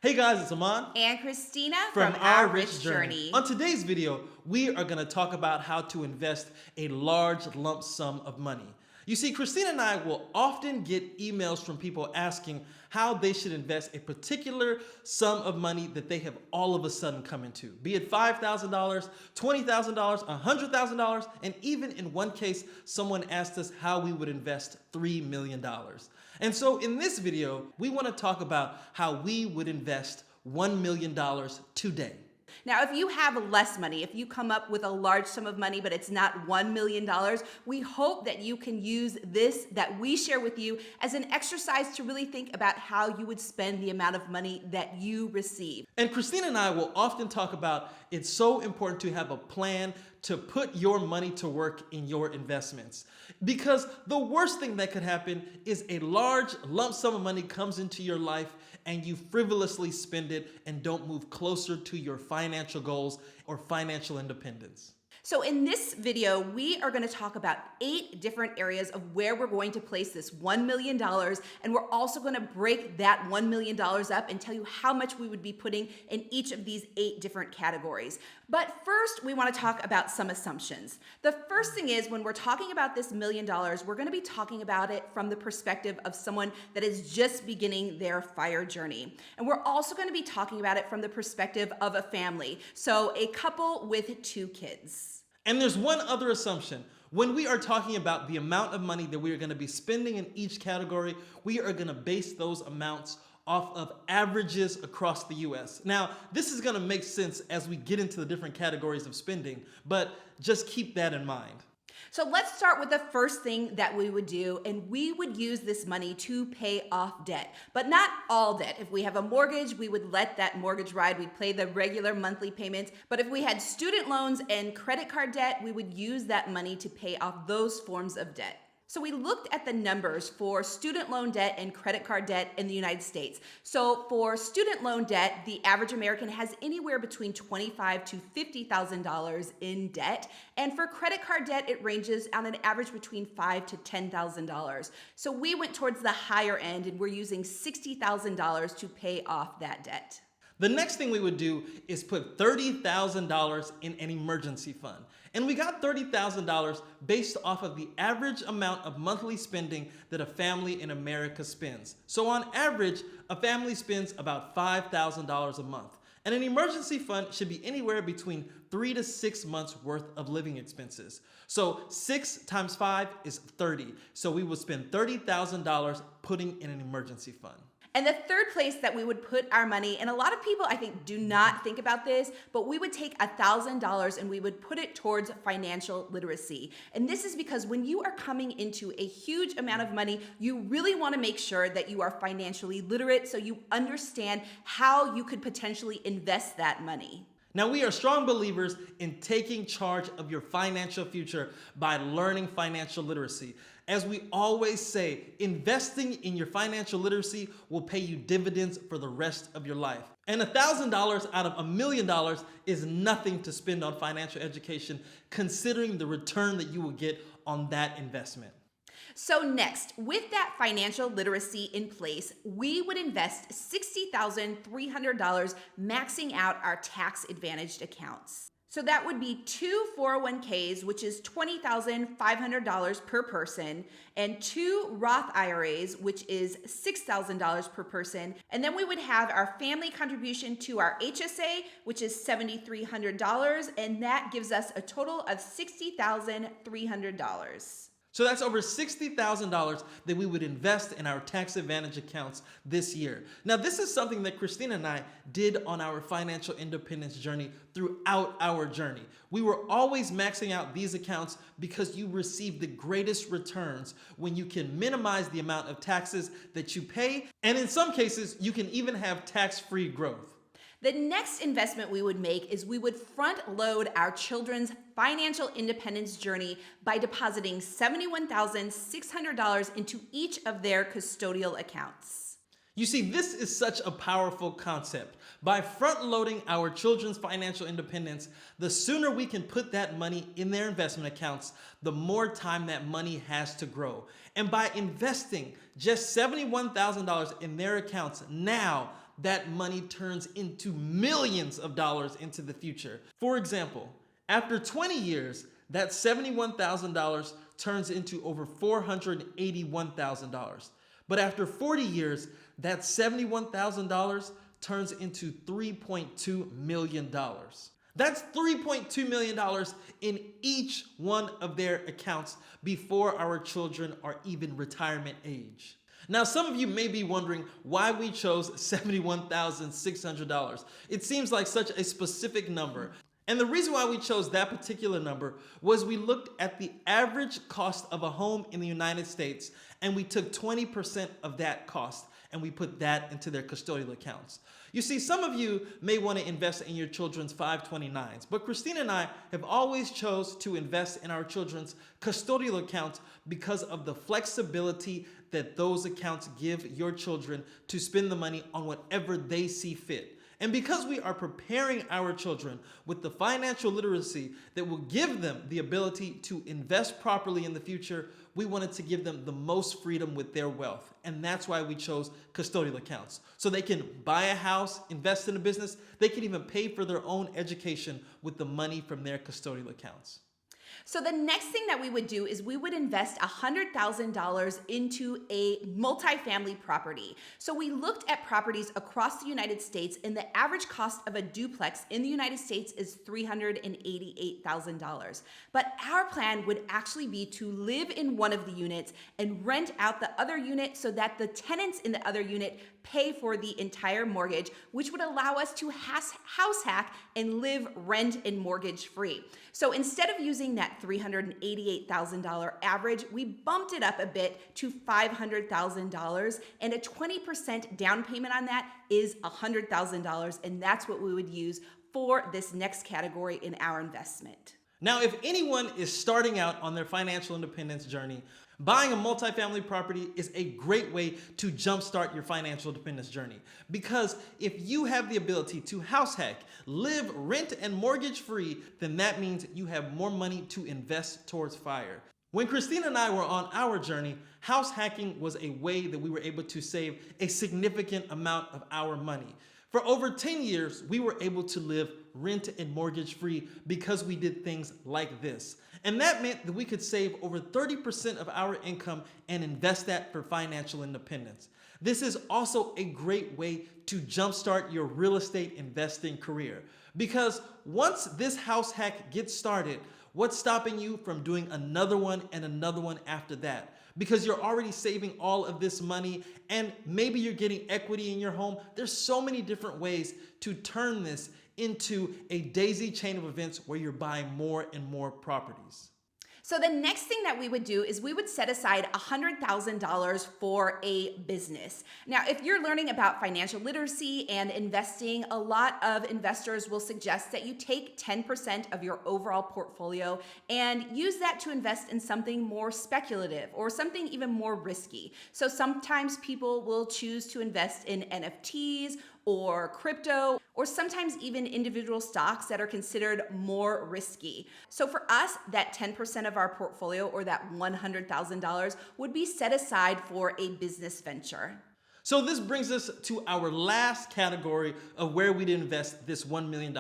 Hey guys, it's Aman And Christina from from Our Our Rich Rich Journey. Journey. On today's video, we are going to talk about how to invest a large lump sum of money. You see, Christina and I will often get emails from people asking how they should invest a particular sum of money that they have all of a sudden come into, be it $5,000, $20,000, $100,000, and even in one case, someone asked us how we would invest $3 million. And so in this video, we want to talk about how we would invest $1 million today. Now, if you have less money, if you come up with a large sum of money, but it's not $1 million, we hope that you can use this that we share with you as an exercise to really think about how you would spend the amount of money that you receive. And Christina and I will often talk about it's so important to have a plan to put your money to work in your investments. Because the worst thing that could happen is a large lump sum of money comes into your life and you frivolously spend it and don't move closer to your financial goals or financial independence. So in this video, we are going to talk about 8 different areas of where we're going to place this $1 million. And we're also going to break that $1 million up and tell you how much we would be putting in each of these 8 different categories. But first, we want to talk about some assumptions. The first thing is when we're talking about this $1 million, we're going to be talking about it from the perspective of someone that is just beginning their FIRE journey. And we're also going to be talking about it from the perspective of a family. So a couple with 2 kids. And there's one other assumption. When we are talking about the amount of money that we are going to be spending in each category, we are going to base those amounts off of averages across the US. Now, this is going to make sense as we get into the different categories of spending, but just keep that in mind. So let's start with the first thing that we would do, and we would use this money to pay off debt, but not all debt. If we have a mortgage, we would let that mortgage ride. We'd pay the regular monthly payments. But if we had student loans and credit card debt, we would use that money to pay off those forms of debt. So we looked at the numbers for student loan debt and credit card debt in the United States. So for student loan debt, the average American has anywhere between $25,000 to $50,000 in debt. And for credit card debt, it ranges on an average between $5,000 to $10,000. So we went towards the higher end and we're using $60,000 to pay off that debt. The next thing we would do is put $30,000 in an emergency fund. And we got $30,000 based off of the average amount of monthly spending that a family in America spends. So on average, a family spends about $5,000 a month. And an emergency fund should be anywhere between 3 to 6 months worth of living expenses. So 6 times 5 is 30. So we would spend $30,000 putting in an emergency fund. And the third place that we would put our money, and a lot of people I think do not think about this, but we would take $1,000 and we would put it towards financial literacy. And this is because when you are coming into a huge amount of money, you really want to make sure that you are financially literate so you understand how you could potentially invest that money. Now, we are strong believers in taking charge of your financial future by learning financial literacy. As we always say, investing in your financial literacy will pay you dividends for the rest of your life. And $1,000 out of $1 million is nothing to spend on financial education, considering the return that you will get on that investment. So next, with that financial literacy in place, we would invest $60,300, maxing out our tax-advantaged accounts. So that would be 2 401ks, which is $20,500 per person, and 2 Roth IRAs, which is $6,000 per person. And then we would have our family contribution to our HSA, which is $7,300, and that gives us a total of $60,300. So that's over $60,000 that we would invest in our tax advantage accounts this year. Now, this is something that Christina and I did on our financial independence journey throughout our journey. We were always maxing out these accounts because you receive the greatest returns when you can minimize the amount of taxes that you pay. And in some cases, you can even have tax-free growth. The next investment we would make is we would front load our children's financial independence journey by depositing $71,600 into each of their custodial accounts. You see, this is such a powerful concept. By front loading our children's financial independence, the sooner we can put that money in their investment accounts, the more time that money has to grow. And by investing just $71,000 in their accounts now, that money turns into millions of dollars into the future. For example, after 20 years, that $71,000 turns into over $481,000. But after 40 years, that $71,000 turns into $3.2 million. That's $3.2 million in each one of their accounts before our children are even retirement age. Now, some of you may be wondering why we chose $71,600. It seems like such a specific number. And the reason why we chose that particular number was we looked at the average cost of a home in the United States, and we took 20% of that cost and we put that into their custodial accounts. You see, some of you may want to invest in your children's 529s, but Christina and I have always chose to invest in our children's custodial accounts because of the flexibility that those accounts give your children to spend the money on whatever they see fit. And because we are preparing our children with the financial literacy that will give them the ability to invest properly in the future, we wanted to give them the most freedom with their wealth. And that's why we chose custodial accounts. So they can buy a house, invest in a business, they can even pay for their own education with the money from their custodial accounts. So the next thing that we would do is we would invest $100,000 into a multifamily property. So we looked at properties across the United States, and the average cost of a duplex in the United States is $388,000. But our plan would actually be to live in one of the units and rent out the other unit so that the tenants in the other unit pay for the entire mortgage, which would allow us to house hack and live rent and mortgage free. So instead of using that $388,000 average, we bumped it up a bit to $500,000, and a 20% down payment on that is $100,000, and that's what we would use for this next category in our investment. Now, if anyone is starting out on their financial independence journey, buying a multifamily property is a great way to jumpstart your financial independence journey. Because if you have the ability to house hack, live rent and mortgage free, then that means you have more money to invest towards FIRE. When Christina and I were on our journey, house hacking was a way that we were able to save a significant amount of our money. For over 10 years, we were able to live rent and mortgage free because we did things like this. And that meant that we could save over 30% of our income and invest that for financial independence. This is also a great way to jumpstart your real estate investing career. Because once this house hack gets started, what's stopping you from doing another one and another one after that? Because you're already saving all of this money, and maybe you're getting equity in your home. There's so many different ways to turn this into a daisy chain of events where you're buying more and more properties. So the next thing that we would do is we would set aside $100,000 for a business. Now, if you're learning about financial literacy and investing, a lot of investors will suggest that you take 10% of your overall portfolio and use that to invest in something more speculative or something even more risky. So sometimes people will choose to invest in NFTs or crypto, or sometimes even individual stocks that are considered more risky. So for us, that 10% of our portfolio, or that $100,000, would be set aside for a business venture. So this brings us to our last category of where we'd invest this $1 million.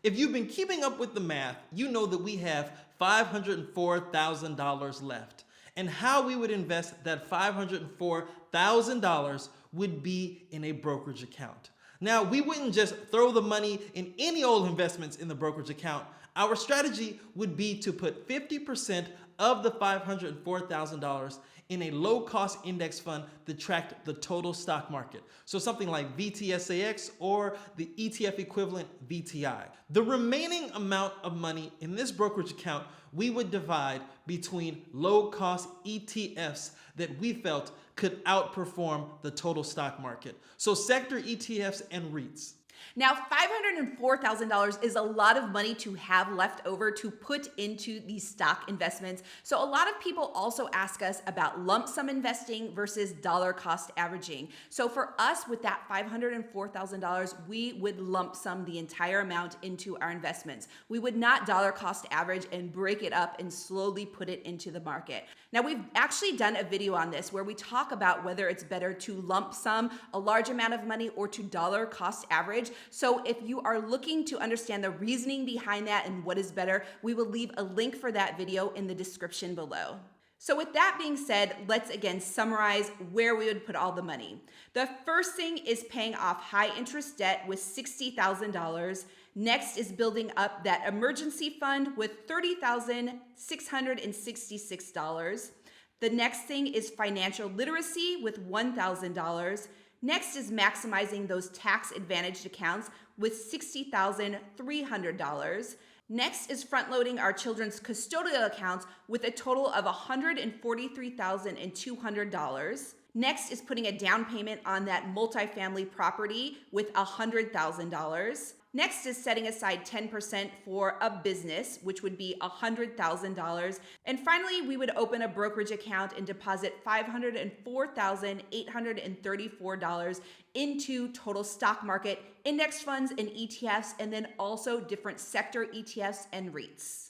If you've been keeping up with the math, you know that we have $504,000 left. And how we would invest that $504,000 would be in a brokerage account. Now, we wouldn't just throw the money in any old investments in the brokerage account. Our strategy would be to put 50% of the $504,000 in a low-cost index fund that tracked the total stock market. So something like VTSAX or the ETF equivalent VTI. The remaining amount of money in this brokerage account we would divide between low-cost ETFs that we felt could outperform the total stock market. So sector ETFs and REITs. Now, $504,000 is a lot of money to have left over to put into these stock investments. So a lot of people also ask us about lump sum investing versus dollar cost averaging. So for us, with that $504,000, we would lump sum the entire amount into our investments. We would not dollar cost average and break it up and slowly put it into the market. Now, we've actually done a video on this where we talk about whether it's better to lump sum a large amount of money or to dollar cost average. So if you are looking to understand the reasoning behind that and what is better, we will leave a link for that video in the description below. So with that being said, let's again summarize where we would put all the money. The first thing is paying off high interest debt with $60,000. Next is building up that emergency fund with $30,666. The next thing is financial literacy with $1,000. Next is maximizing those tax advantaged accounts with $60,300. Next is front-loading our children's custodial accounts with a total of $143,200. Next is putting a down payment on that multifamily property with $100,000. Next is setting aside 10% for a business, which would be $100,000. And finally, we would open a brokerage account and deposit $504,834 into total stock market, index funds and ETFs, and then also different sector ETFs and REITs.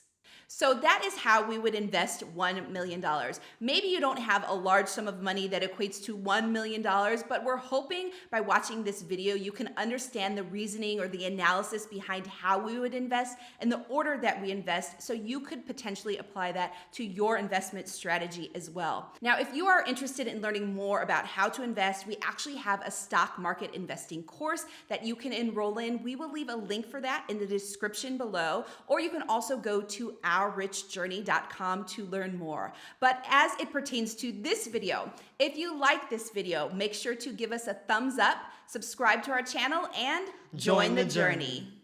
So that is how we would invest $1 million. Maybe you don't have a large sum of money that equates to $1 million, but we're hoping by watching this video, you can understand the reasoning or the analysis behind how we would invest and the order that we invest, so you could potentially apply that to your investment strategy as well. Now, if you are interested in learning more about how to invest, we actually have a stock market investing course that you can enroll in. We will leave a link for that in the description below, or you can also go to ourrichjourney.com to learn more. But as it pertains to this video, if you like this video, make sure to give us a thumbs up, subscribe to our channel, and join the journey.